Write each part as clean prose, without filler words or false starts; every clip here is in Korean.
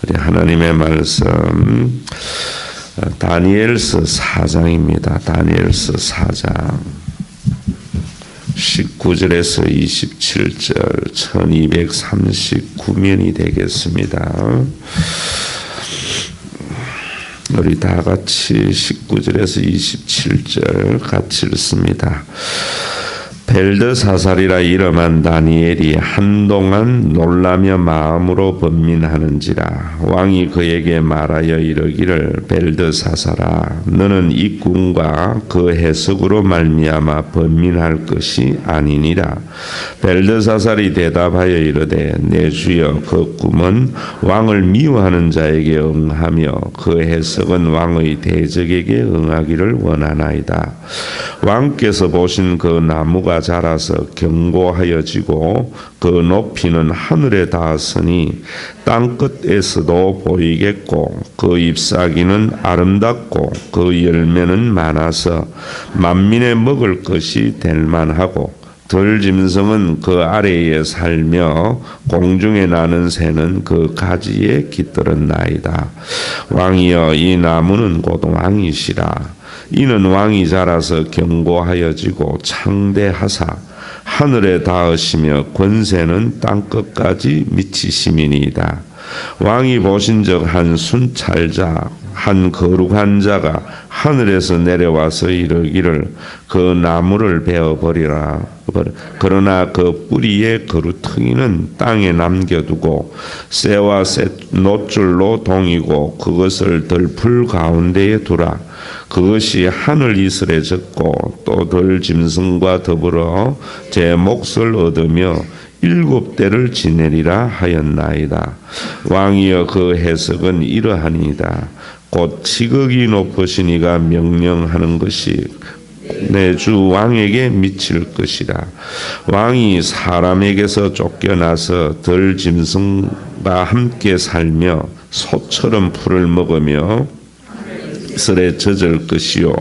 우리 하나님의 말씀 다니엘서 4장입니다. 다니엘서 4장 19절에서 27절 1239면이 되겠습니다. 우리 다 같이 19절에서 27절 같이 읽습니다. 벨드사살이라 이름한 다니엘이 한동안 놀라며 마음으로 번민하는지라. 왕이 그에게 말하여 이르기를 벨드사살아, 너는 이 꿈과 그 해석으로 말미암아 번민할 것이 아니니라. 벨드사살이 대답하여 이르되 내 주여, 그 꿈은 왕을 미워하는 자에게 응하며 그 해석은 왕의 대적에게 응하기를 원하나이다. 왕께서 보신 그 나무가 자라서 견고하여지고 그 높이는 하늘에 닿았으니 땅 끝에서도 보이겠고 그 잎사귀는 아름답고 그 열매는 많아서 만민의 먹을 것이 될 만하고 들짐승은 그 아래에 살며 공중에 나는 새는 그 가지에 깃들었나이다. 왕이여, 이 나무는 곧 왕이시라. 이는 왕이 자라서 견고하여지고 창대하사 하늘에 닿으시며 권세는 땅끝까지 미치심이니이다. 왕이 보신 적 한 순찰자 한 거룩한 자가 하늘에서 내려와서 이르기를 그 나무를 베어버리라. 그러나 그 뿌리의 그루터기는 땅에 남겨두고 새와 새 노줄로 동이고 그것을 들풀 가운데에 두라. 그것이 하늘 이슬에 젖고 또 들짐승과 더불어 제 몫을 얻으며 7대를 지내리라 하였나이다. 왕이여, 그 해석은 이러하니이다. 곧 지극히 높으신 이가 명령하는 것이 내 주 왕에게 미칠 것이라. 왕이 사람에게서 쫓겨나서 들짐승과 함께 살며 소처럼 풀을 먹으며 이슬에 젖을 것이요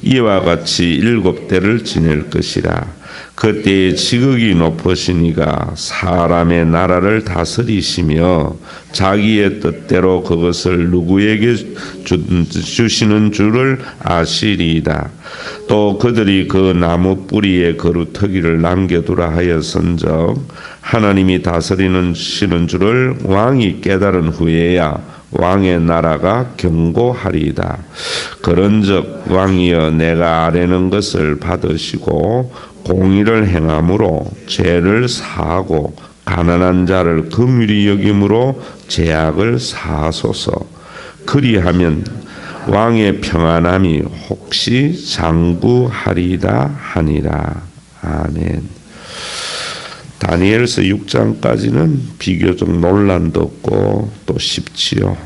이와 같이 7대를 지낼 것이라. 그때에 지극히 높으신 이가 사람의 나라를 다스리시며 자기의 뜻대로 그것을 누구에게 주시는 줄을 아시리이다. 또 그들이 그 나무 뿌리에 그루터기를 남겨두라 하였은즉 하나님이 다스리는 줄을 왕이 깨달은 후에야 왕의 나라가 견고하리이다. 그런즉 왕이여, 내가 아뢰는 것을 받으시고 공의를 행함으로 죄를 사하고 가난한 자를 긍휼히 여김으로 죄악을 사하소서. 그리하면 왕의 평안함이 혹시 장구하리이다 하니라. 아멘. 다니엘서 6장까지는 비교적 논란도 없고 또 쉽지요.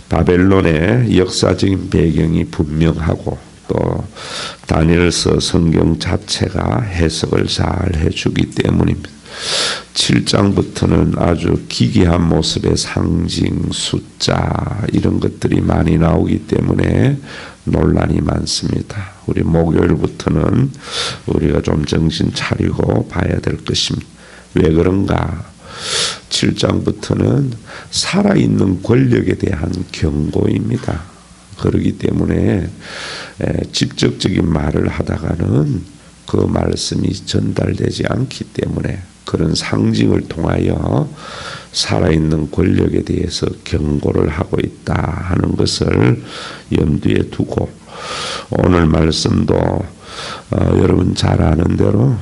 바벨론의 역사적인 배경이 분명하고 또 다니엘서 성경 자체가 해석을 잘 해주기 때문입니다. 7장부터는 아주 기괴한 모습의 상징, 숫자 이런 것들이 많이 나오기 때문에 논란이 많습니다. 우리 목요일부터는 우리가 좀 정신 차리고 봐야 될 것입니다. 왜 그런가? 7장부터는 살아있는 권력에 대한 경고입니다. 그렇기 때문에 직접적인 말을 하다가는 그 말씀이 전달되지 않기 때문에 그런 상징을 통하여 살아있는 권력에 대해서 경고를 하고 있다 하는 것을 염두에 두고 오늘 말씀도 여러분 잘 아는 대로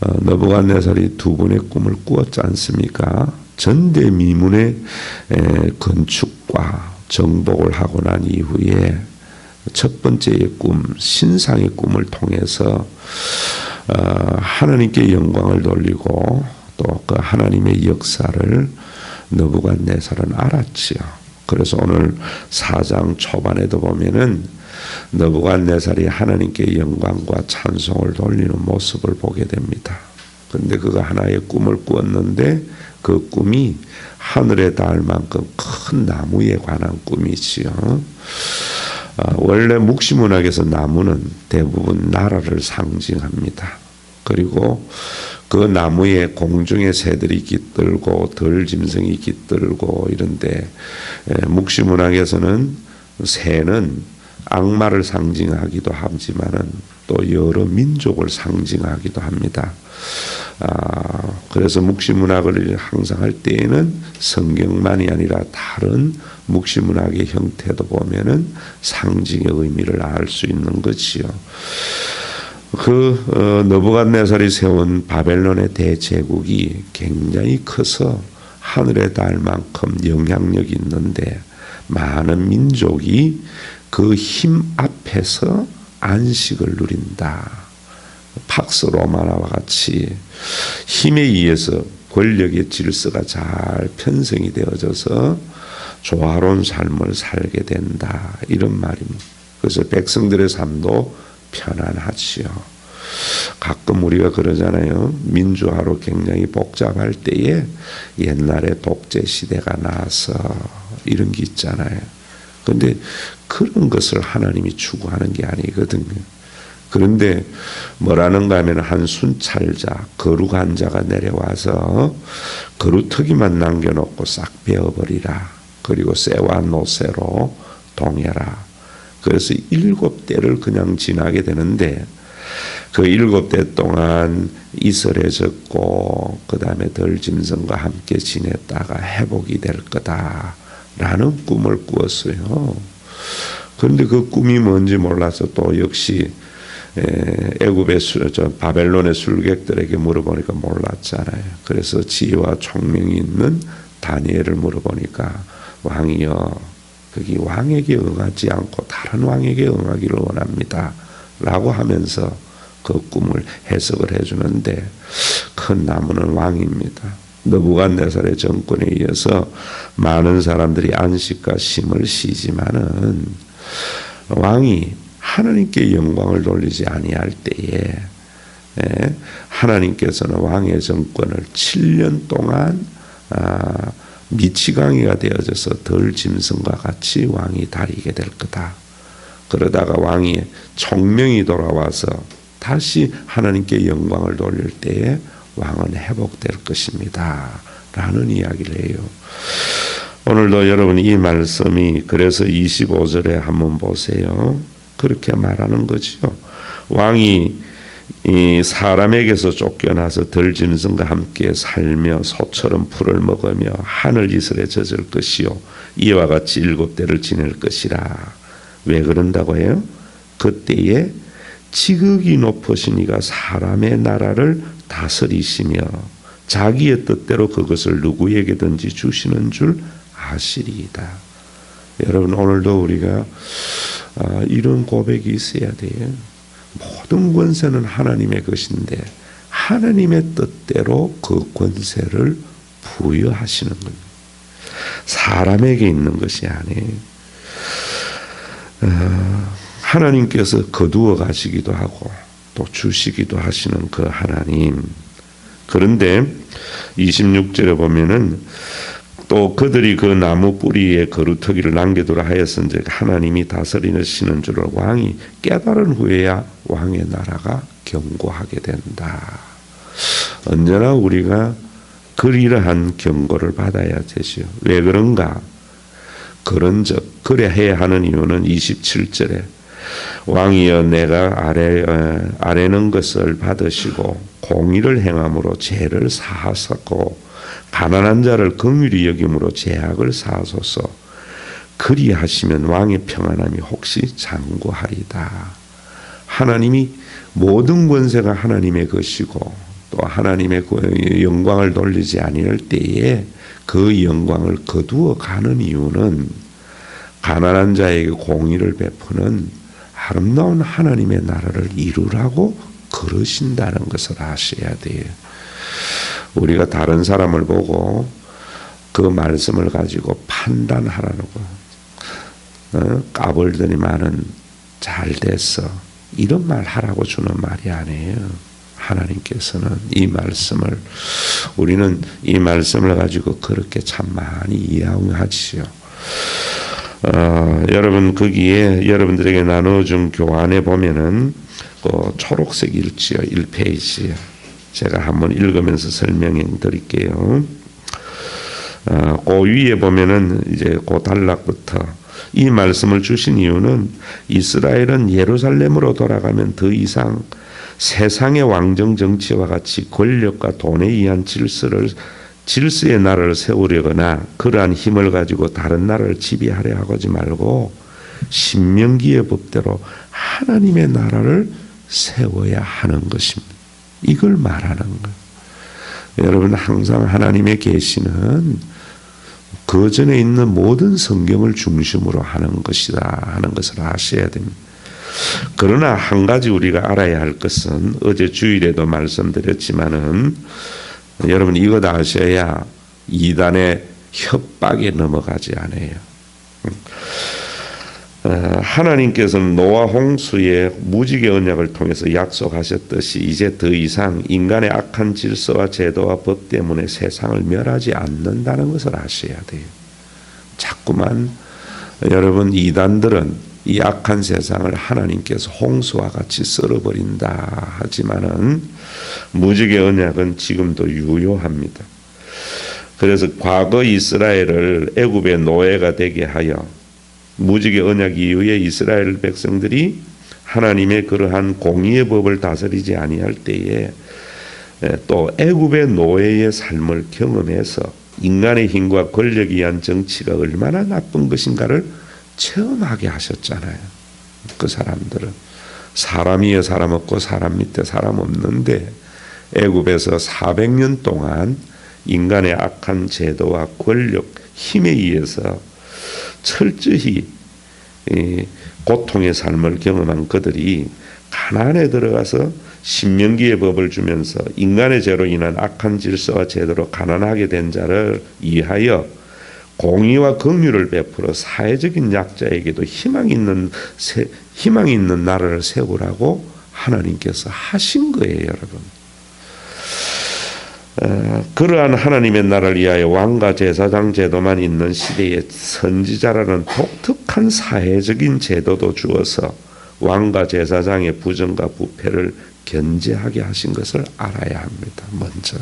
느부갓네살이 2번의 꿈을 꾸었지 않습니까? 전대미문의 건축과 정복을 하고 난 이후에 첫 번째의 꿈, 신상의 꿈을 통해서 하나님께 영광을 돌리고 또 그 하나님의 역사를 느부갓네살은 알았지요. 그래서 오늘 4장 초반에도 보면은 느부갓네살이 하나님께 영광과 찬송을 돌리는 모습을 보게 됩니다. 그런데 그가 하나의 꿈을 꾸었는데 그 꿈이 하늘에 닿을 만큼 큰 나무에 관한 꿈이지요. 원래 묵시문학에서 나무는 대부분 나라를 상징합니다. 그리고 그 나무에 공중의 새들이 깃들고 들짐승이 깃들고 이런데 묵시문학에서는 새는 악마를 상징하기도 하지만은 또 여러 민족을 상징하기도 합니다. 그래서 묵시문학을 항상 할 때에는 성경만이 아니라 다른 묵시문학의 형태도 보면은 상징의 의미를 알 수 있는 것이요. 느부갓네살이 세운 바벨론의 대제국이 굉장히 커서 하늘에 닿을 만큼 영향력이 있는데 많은 민족이 그 힘 앞에서 안식을 누린다. 팍스 로마나와 같이 힘에 의해서 권력의 질서가 잘 편성이 되어져서 조화로운 삶을 살게 된다. 이런 말입니다. 그래서 백성들의 삶도 편안하지요. 가끔 우리가 그러잖아요. 민주화로 굉장히 복잡할 때에 옛날에 독재 시대가 나서 이런 게 있잖아요. 그런데 그런 것을 하나님이 추구하는 게 아니거든요. 그런데 뭐라는가 하면 한 순찰자, 거룩한 자가 내려와서 거루터기만 남겨놓고 싹 베어버리라. 그리고 쇠와 노쇠로 동해라. 그래서 7대를 그냥 지나게 되는데 그 7대 동안 이슬해졌고 그 다음에 들짐승과 함께 지냈다가 회복이 될 거다라는 꿈을 꾸었어요. 그런데 그 꿈이 뭔지 몰라서 또 역시 애굽의 바벨론의 술객들에게 물어보니까 몰랐잖아요. 그래서 지혜와 총명이 있는 다니엘을 물어보니까 왕이여 거기 왕에게 응하지 않고 다른 왕에게 응하기를 원합니다 라고 하면서 그 꿈을 해석을 해주는데 큰 나무는 왕입니다. 느부갓네살의 정권에 의해서 많은 사람들이 안식과 쉼을 쉬지만은 왕이 하나님께 영광을 돌리지 아니할 때에 하나님께서는 왕의 정권을 7년 동안 미치광이가 되어져서 들짐승과 같이 왕이 다리게 될 거다. 그러다가 왕이 총명이 돌아와서 다시 하나님께 영광을 돌릴 때에 왕은 회복될 것입니다. 라는 이야기를 해요. 오늘도 여러분 이 말씀이 그래서 25절에 한번 보세요. 그렇게 말하는 거죠. 왕이 이 사람에게서 쫓겨나서 들짐승과 함께 살며 소처럼 풀을 먹으며 하늘 이슬에 젖을 것이요 이와 같이 7대를 지낼 것이라. 왜 그런다고 해요? 그때에 지극히 높으신 이가 사람의 나라를 다스리시며 자기의 뜻대로 그것을 누구에게든지 주시는 줄 아시리이다. 여러분 오늘도 우리가 이런 고백이 있어야 돼요. 모든 권세는 하나님의 것인데 하나님의 뜻대로 그 권세를 부여하시는 겁니다. 사람에게 있는 것이 아니에요. 하나님께서 거두어 가시기도 하고 또 주시기도 하시는 그 하나님. 그런데 26절에 보면은 또 그들이 그 나무 뿌리에 거루터기를 남겨두라 하였은즉 하나님이 다스리시는 줄을 왕이 깨달은 후에야 왕의 나라가 견고하게 된다. 언제나 우리가 그러한 경고를 받아야 되죠. 왜 그런가? 그런즉 그래야 하는 이유는 27절에 왕이여 내가 아뢰는 것을 받으시고 공의를 행함으로 죄를 사하셨고 가난한 자를 긍휼히 여김으로 죄악을 사하소서. 그리하시면 왕의 평안함이 혹시 장구하리다. 하나님이 모든 권세가 하나님의 것이고 또 하나님의 영광을 돌리지 아니할 때에 그 영광을 거두어 가는 이유는 가난한 자에게 공의를 베푸는 아름다운 하나님의 나라를 이루라고 그러신다는 것을 아셔야 돼요. 우리가 다른 사람을 보고 그 말씀을 가지고 판단하라는 거. 까불더니만은 잘 됐어. 이런 말 하라고 주는 말이 아니에요. 하나님께서는 이 말씀을 우리는 이 말씀을 가지고 그렇게 참 많이 이해하지요. 여러분 거기에 여러분들에게 나눠준 교환에 보면은 그 초록색 일지요 1페이지 제가 한번 읽으면서 설명해 드릴게요. 그 위에 보면은 이제 그 단락부터 이 말씀을 주신 이유는 이스라엘은 예루살렘으로 돌아가면 더 이상 세상의 왕정 정치와 같이 권력과 돈에 의한 질서의 나라를 세우려거나 그러한 힘을 가지고 다른 나라를 지배하려 하지 말고 신명기의 법대로 하나님의 나라를 세워야 하는 것입니다. 이걸 말하는 거예요. 여러분, 항상 하나님의 계시는 그 전에 있는 모든 성경을 중심으로 하는 것이다 하는 것을 아셔야 됩니다. 그러나 한 가지 우리가 알아야 할 것은 어제 주일에도 말씀드렸지만은 여러분 이것 아셔야 이단의 협박에 넘어가지 않아요. 하나님께서는 노아 홍수의 무지개 언약을 통해서 약속하셨듯이 이제 더 이상 인간의 악한 질서와 제도와 법 때문에 세상을 멸하지 않는다는 것을 아셔야 돼요. 자꾸만 여러분 이단들은 이 악한 세상을 하나님께서 홍수와 같이 썰어버린다 하지만은 무지개 언약은 지금도 유효합니다. 그래서 과거 이스라엘을 애굽의 노예가 되게 하여 무지개 언약 이후에 이스라엘 백성들이 하나님의 그러한 공의의 법을 다스리지 아니할 때에 또 애굽의 노예의 삶을 경험해서 인간의 힘과 권력에 의한 정치가 얼마나 나쁜 것인가를 체험하게 하셨잖아요. 그 사람들은 사람 위에 사람 없고 사람 밑에 사람 없는데 애굽에서 400년 동안 인간의 악한 제도와 권력, 힘에 의해서 철저히 고통의 삶을 경험한 그들이 가나안에 들어가서 신명기의 법을 주면서 인간의 죄로 인한 악한 질서와 제도로 가난하게 된 자를 위하여 공의와 긍휼을 베풀어 사회적인 약자에게도 희망이 있는 나라를 세우라고 하나님께서 하신 거예요, 여러분. 그러한 하나님의 나라를 위하여 왕과 제사장 제도만 있는 시대에 선지자라는 독특한 사회적인 제도도 주어서 왕과 제사장의 부정과 부패를 견제하게 하신 것을 알아야 합니다. 먼저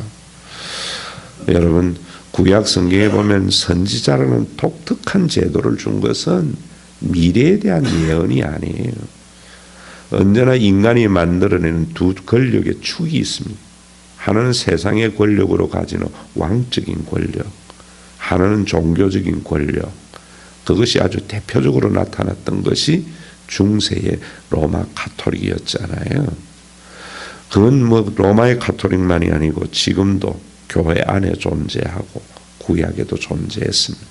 여러분, 구약 성경에 보면 선지자라는 독특한 제도를 준 것은 미래에 대한 예언이 아니에요. 언제나 인간이 만들어내는 두 권력의 축이 있습니다. 하나는 세상의 권력으로 가지는 왕적인 권력, 하나는 종교적인 권력. 그것이 아주 대표적으로 나타났던 것이 중세의 로마 가톨릭이었잖아요. 그건 뭐 로마의 가톨릭만이 아니고 지금도 교회 안에 존재하고 구약에도 존재했습니다.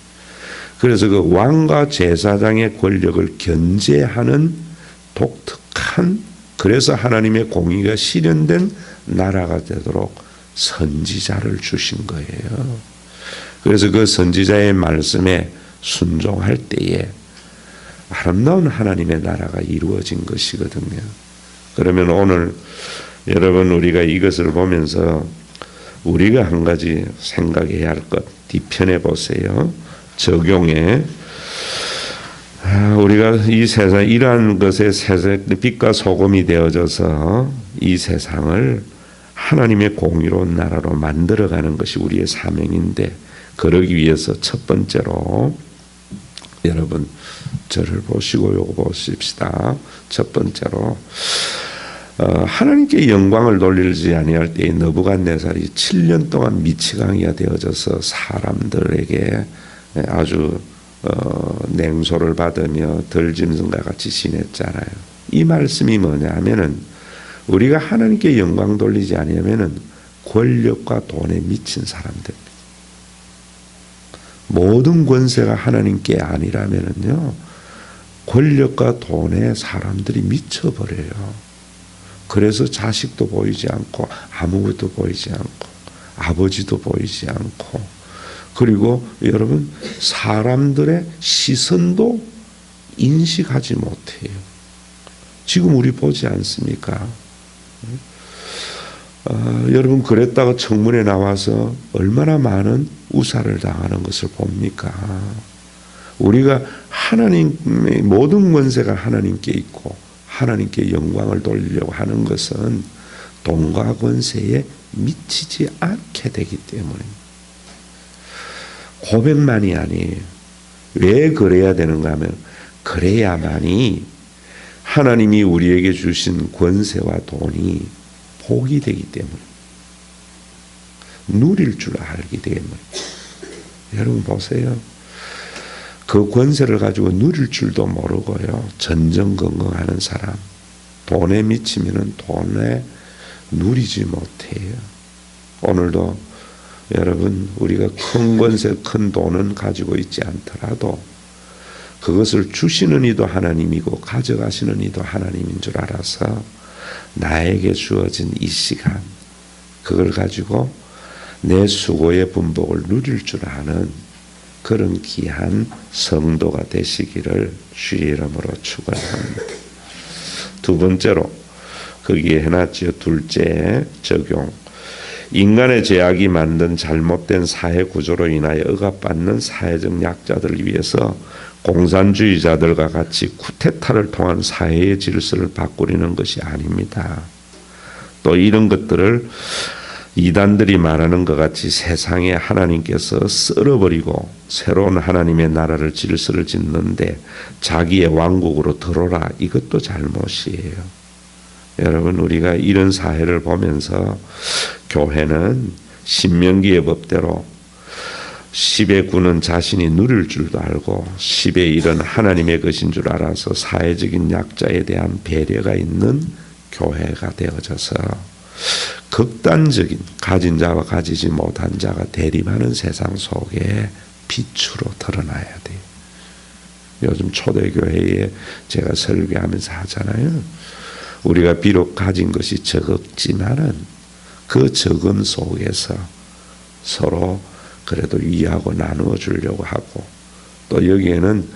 그래서 그 왕과 제사장의 권력을 견제하는 독특한, 그래서 하나님의 공의가 실현된 나라가 되도록 선지자를 주신 거예요. 그래서 그 선지자의 말씀에 순종할 때에 아름다운 하나님의 나라가 이루어진 것이거든요. 그러면 오늘 여러분, 우리가 이것을 보면서 우리가 한 가지 생각해야 할 것, 뒤편에 보세요. 적용해. 우리가 이 세상, 이러한 것에 빛과 소금이 되어져서 이 세상을 하나님의 공의로운 나라로 만들어가는 것이 우리의 사명인데, 그러기 위해서 첫 번째로 여러분 저를 보시고 요거 보십시다. 첫 번째로 하나님께 영광을 돌리지 아니할 때에 느부갓네살이 7년 동안 미치광이가 되어져서 사람들에게 아주 냉소를 받으며 들짐승과 같이 지냈잖아요. 이 말씀이 뭐냐 하면은 우리가 하나님께 영광 돌리지 아니하면은 권력과 돈에 미친 사람들입니다. 모든 권세가 하나님께 아니라면은요, 권력과 돈에 사람들이 미쳐버려요. 그래서 자식도 보이지 않고 아무것도 보이지 않고 아버지도 보이지 않고, 그리고 여러분 사람들의 시선도 인식하지 못해요. 지금 우리 보지 않습니까? 여러분 그랬다가 청문회 나와서 얼마나 많은 우사를 당하는 것을 봅니까? 우리가 하나님의 모든 권세가 하나님께 있고 하나님께 영광을 돌리려고 하는 것은 돈과 권세에 미치지 않게 되기 때문입니다. 고백만이 아니에요. 왜 그래야 되는가 하면 그래야만이 하나님이 우리에게 주신 권세와 돈이 복이 되기 때문에 누릴 줄 알기 때문에. 여러분 보세요. 그 권세를 가지고 누릴 줄도 모르고요. 전전긍긍하는 사람, 돈에 미치면은 돈에 누리지 못해요. 오늘도 여러분 우리가 큰 권세, 큰 돈은 가지고 있지 않더라도 그것을 주시는 이도 하나님이고 가져가시는 이도 하나님인 줄 알아서 나에게 주어진 이 시간, 그걸 가지고 내 수고의 분복을 누릴 줄 아는 그런 귀한 성도가 되시기를 주의 이름으로 축원합니다. 두 번째로 거기에 해놨지요. 둘째 적용. 인간의 죄악이 만든 잘못된 사회 구조로 인하여 억압받는 사회적 약자들을 위해서 공산주의자들과 같이 쿠데타를 통한 사회의 질서를 바꾸려는 것이 아닙니다. 또 이런 것들을 이단들이 말하는 것 같이 세상에 하나님께서 썰어버리고 새로운 하나님의 나라를 질서를 짓는데 자기의 왕국으로 들어오라, 이것도 잘못이에요. 여러분 우리가 이런 사회를 보면서 교회는 신명기의 법대로 10의 9는 자신이 누릴 줄도 알고 10의 1은 하나님의 것인 줄 알아서 사회적인 약자에 대한 배려가 있는 교회가 되어져서 극단적인 가진 자와 가지지 못한 자가 대립하는 세상 속에 빛으로 드러나야 돼요. 요즘 초대교회에 제가 설교하면서 하잖아요. 우리가 비록 가진 것이 적었지만은 그 적음 속에서 서로 그래도 위하고 나누어 주려고 하고, 또 여기에는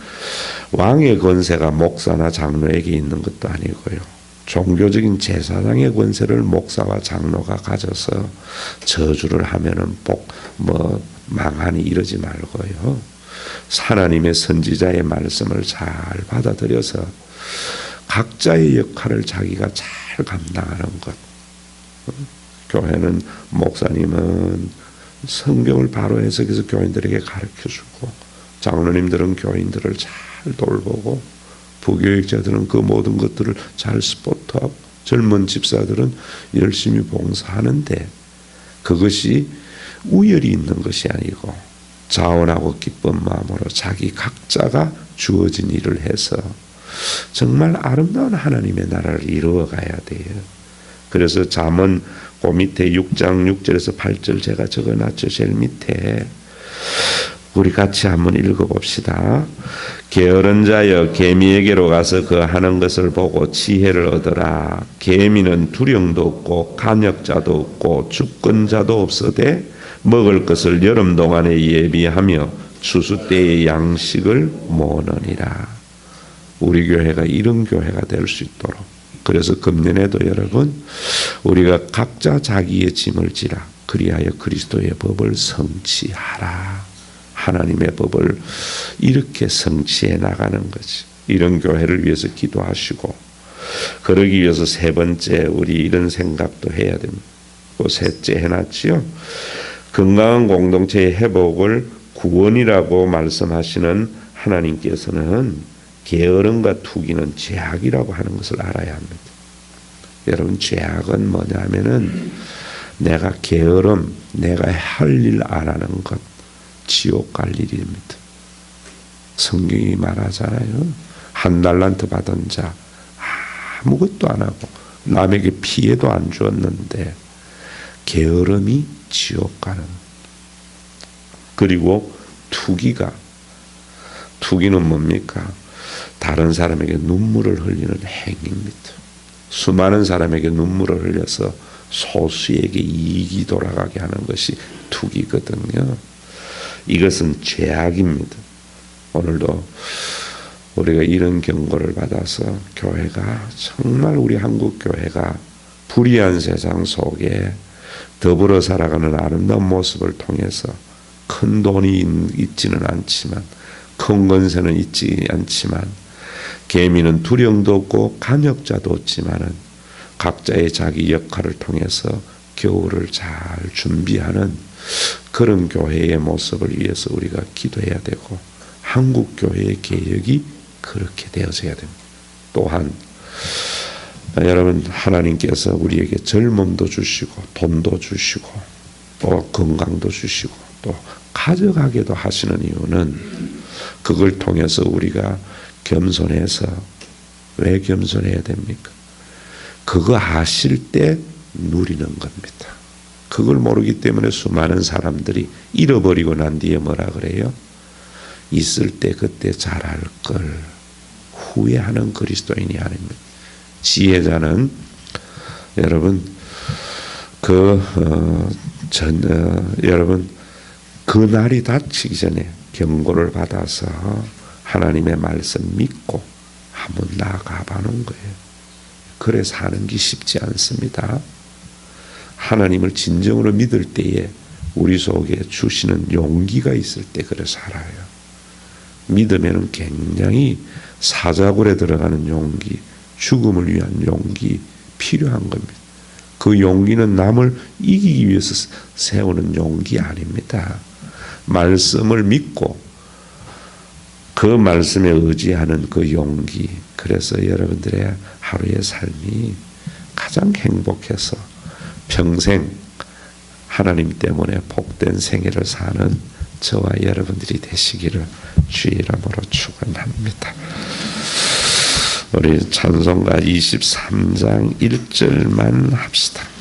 왕의 권세가 목사나 장로에게 있는 것도 아니고요. 종교적인 제사장의 권세를 목사와 장로가 가져서 저주를 하면은 망하니 이러지 말고요. 하나님의 선지자의 말씀을 잘 받아들여서 각자의 역할을 자기가 잘 감당하는 것. 교회는 목사님은 성경을 바로 해석해서 교인들에게 가르쳐주고, 장로님들은 교인들을 잘 돌보고, 부교육자들은 그 모든 것들을 잘 스포트하고, 젊은 집사들은 열심히 봉사하는데 그것이 우열이 있는 것이 아니고 자원하고 기쁜 마음으로 자기 각자가 주어진 일을 해서 정말 아름다운 하나님의 나라를 이루어가야 돼요. 그래서 잠언 그 밑에 6장 6절에서 8절 제가 적어놨죠. 제일 밑에 우리 같이 한번 읽어봅시다. 게으른 자여 개미에게로 가서 그 하는 것을 보고 지혜를 얻어라. 개미는 두령도 없고 간역자도 없고 주권자도 없어되 먹을 것을 여름 동안에 예비하며 추수 때의 양식을 모으느니라. 우리 교회가 이런 교회가 될 수 있도록, 그래서 금년에도 여러분 우리가 각자 자기의 짐을 지라. 그리하여 그리스도의 법을 성취하라. 하나님의 법을 이렇게 성취해 나가는 거지. 이런 교회를 위해서 기도하시고, 그러기 위해서 세 번째 우리 이런 생각도 해야 됩니다. 그 셋째 해놨지요. 건강한 공동체의 회복을 구원이라고 말씀하시는 하나님께서는 게으름과 투기는 죄악이라고 하는 것을 알아야 합니다. 여러분 죄악은 뭐냐면은 내가 게으름, 내가 할 일 안 하는 것, 지옥 갈 일입니다. 성경이 말하잖아요. 한 달란트 받은 자 아무것도 안 하고 남에게 피해도 안 주었는데 게으름이 지옥 가는. 그리고 투기는 뭡니까? 다른 사람에게 눈물을 흘리는 행위입니다. 수많은 사람에게 눈물을 흘려서 소수에게 이익이 돌아가게 하는 것이 투기거든요. 이것은 죄악입니다. 오늘도 우리가 이런 경고를 받아서 교회가 정말 우리 한국 교회가 불의한 세상 속에 더불어 살아가는 아름다운 모습을 통해서 큰 돈이 있지는 않지만, 큰 권세는 있지 않지만, 개미는 두령도 없고 간역자도 없지만은 각자의 자기 역할을 통해서 겨울을 잘 준비하는 그런 교회의 모습을 위해서 우리가 기도해야 되고 한국 교회의 개혁이 그렇게 되어져야 됩니다. 또한 여러분 하나님께서 우리에게 젊음도 주시고 돈도 주시고 또 건강도 주시고 또 가져가게도 하시는 이유는 그걸 통해서 우리가 겸손해서 왜 겸손해야 됩니까? 그거 아실 때 누리는 겁니다. 그걸 모르기 때문에 수많은 사람들이 잃어버리고 난 뒤에 뭐라 그래요? 있을 때 그때 잘할 걸 후회하는 그리스도인이 아닙니다. 지혜자는 여러분 여러분 그 날이 닥치기 전에 경고를 받아서 하나님의 말씀 믿고 한번 나아가 봐는 거예요. 그래 사는 게 쉽지 않습니다. 하나님을 진정으로 믿을 때에 우리 속에 주시는 용기가 있을 때 그래 살아요. 믿으면 굉장히 사자굴에 들어가는 용기, 죽음을 위한 용기 필요한 겁니다. 그 용기는 남을 이기기 위해서 세우는 용기 아닙니다. 말씀을 믿고 그 말씀에 의지하는 그 용기. 그래서 여러분들의 하루의 삶이 가장 행복해서 평생 하나님 때문에 복된 생애를 사는 저와 여러분들이 되시기를 주의 이름으로 축원합니다. 우리 찬송가 23장 1절만 합시다.